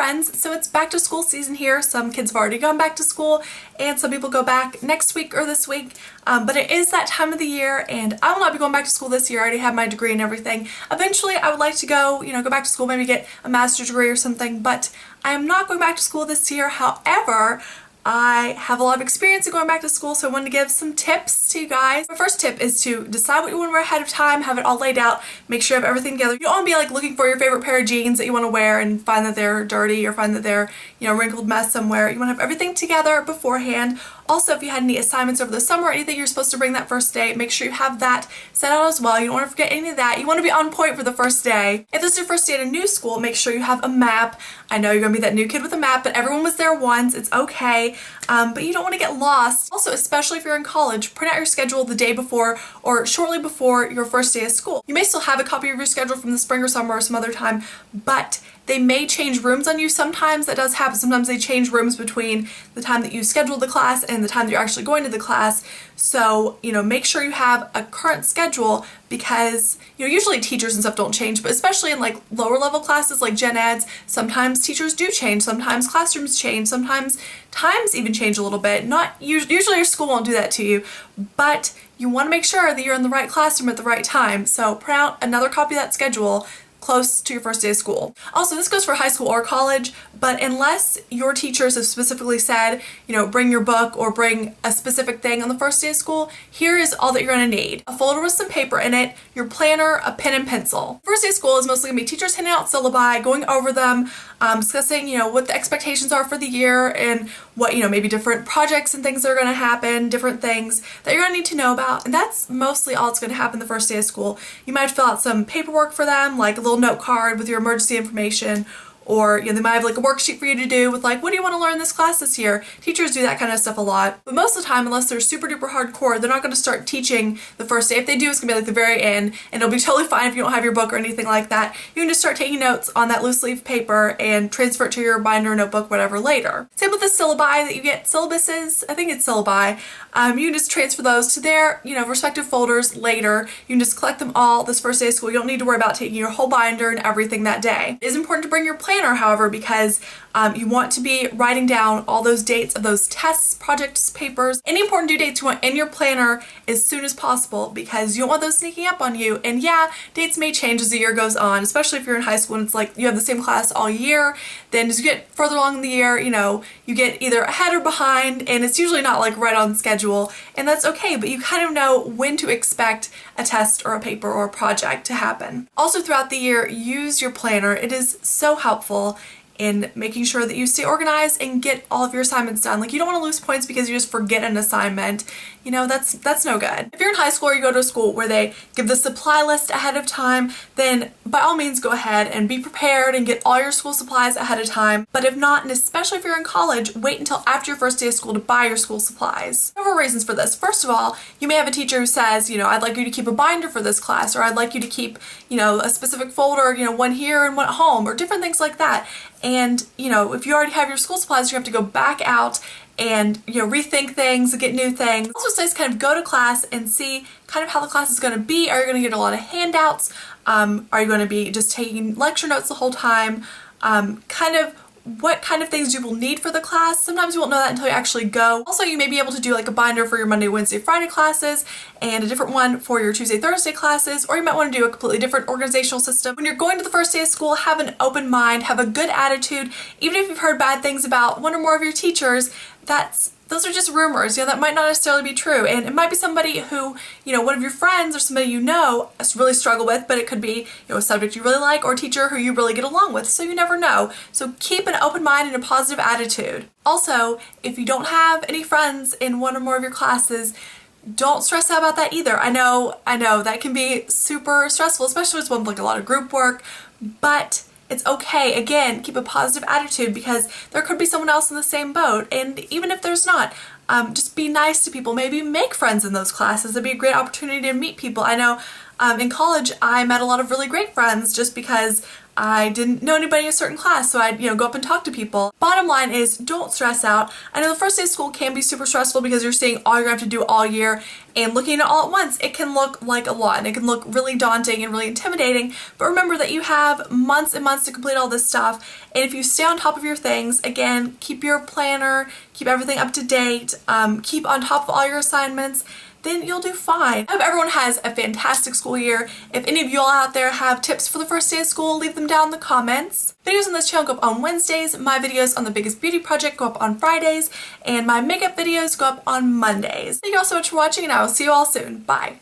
friends. So it's back to school season here. Some kids have already gone back to school and some people go back next week or this week. But it is that time of the year and I will not be going back to school this year. I already have my degree and everything. Eventually I would like to go back to school, maybe get a master's degree or something, but I am not going back to school this year. However, I have a lot of experience in going back to school, so I wanted to give some tips to you guys. My first tip is to decide what you want to wear ahead of time, have it all laid out, make sure you have everything together. You don't want to be like looking for your favorite pair of jeans that you want to wear and find that they're dirty or find that they're, wrinkled mess somewhere. You want to have everything together beforehand. Also, if you had any assignments over the summer or anything you're supposed to bring that first day, make sure you have that set out as well. You don't want to forget any of that. You want to be on point for the first day. If this is your first day at a new school, make sure you have a map. I know you're going to be that new kid with a map, but everyone was there once. It's okay. But you don't want to get lost. Also, especially if you're in college, print out your schedule the day before or shortly before your first day of school. You may still have a copy of your schedule from the spring or summer or some other time, but they may change rooms on you sometimes. That does happen. Sometimes they change rooms between the time that you scheduled the class and the time that you're actually going to the class. So, make sure you have a current schedule because, usually teachers and stuff don't change, but especially in like lower level classes like gen eds, sometimes teachers do change, sometimes classrooms change, sometimes times even change a little bit. Not usually your school won't do that to you, but you want to make sure that you're in the right classroom at the right time. So print out another copy of that schedule close to your first day of school. Also, this goes for high school or college, but unless your teachers have specifically said, bring your book or bring a specific thing on the first day of school, here is all that you're going to need. A folder with some paper in it, your planner, a pen and pencil. First day of school is mostly going to be teachers handing out syllabi, going over them, discussing, what the expectations are for the year and what, maybe different projects and things that are going to happen, different things that you're going to need to know about. And that's mostly all that's going to happen the first day of school. You might fill out some paperwork for them, like a little note card with your emergency information, or they might have like a worksheet for you to do with like, what do you want to learn in this class this year? Teachers do that kind of stuff a lot. But most of the time, unless they're super duper hardcore, they're not going to start teaching the first day. If they do, it's going to be like the very end, and it'll be totally fine if you don't have your book or anything like that. You can just start taking notes on that loose leaf paper and transfer it to your binder, notebook, whatever later. Same with the syllabi that you get, syllabuses, I think it's syllabi. You can just transfer those to their, respective folders later. You can just collect them all this first day of school. You don't need to worry about taking your whole binder and everything that day. It is important to bring your planner, however, because you want to be writing down all those dates of those tests, projects, papers, any important due dates you want in your planner as soon as possible because you don't want those sneaking up on you. And yeah, dates may change as the year goes on, especially if you're in high school and it's like you have the same class all year. Then as you get further along in the year, you get either ahead or behind, and it's usually not like right on schedule, and that's okay, but you kind of know when to expect a test or a paper or a project to happen. Also throughout the year, use your planner. It is so helpful in making sure that you stay organized and get all of your assignments done. Like, you don't want to lose points because you just forget an assignment. That's no good. If you're in high school or you go to a school where they give the supply list ahead of time, then by all means go ahead and be prepared and get all your school supplies ahead of time. But if not, and especially if you're in college, wait until after your first day of school to buy your school supplies. Several reasons for this. First of all, you may have a teacher who says, I'd like you to keep a binder for this class, or I'd like you to keep, a specific folder, one here and one at home, or different things like that. And, if you already have your school supplies, you have to go back out and, rethink things, get new things. Also, it's nice to kind of go to class and see kind of how the class is going to be. Are you going to get a lot of handouts? Are you going to be just taking lecture notes the whole time? What kind of things you will need for the class. Sometimes you won't know that until you actually go. Also, you may be able to do like a binder for your Monday, Wednesday, Friday classes and a different one for your Tuesday, Thursday classes, or you might want to do a completely different organizational system. When you're going to the first day of school, have an open mind, have a good attitude. Even if you've heard bad things about one or more of your teachers, those are just rumors, that might not necessarily be true. And it might be somebody who, one of your friends or somebody really struggle with, but it could be, a subject you really like or a teacher who you really get along with. So you never know. So keep an open mind and a positive attitude. Also, if you don't have any friends in one or more of your classes, don't stress out about that either. I know that can be super stressful, especially with like a lot of group work, but it's okay. Again, keep a positive attitude because there could be someone else in the same boat. And even if there's not, just be nice to people. Maybe make friends in those classes. It'd be a great opportunity to meet people. I know in college I met a lot of really great friends just because I didn't know anybody in a certain class, so I'd, go up and talk to people. Bottom line is, don't stress out. I know the first day of school can be super stressful because you're seeing all you're going to have to do all year, and looking at it all at once, it can look like a lot, and it can look really daunting and really intimidating, but remember that you have months and months to complete all this stuff, and if you stay on top of your things, again, keep your planner, keep everything up to date, keep on top of all your assignments, then you'll do fine. I hope everyone has a fantastic school year. If any of you all out there have tips for the first day of school, leave them down in the comments. Videos on this channel go up on Wednesdays, my videos on the biggest beauty project go up on Fridays, and my makeup videos go up on Mondays. Thank you all so much for watching, and I will see you all soon. Bye!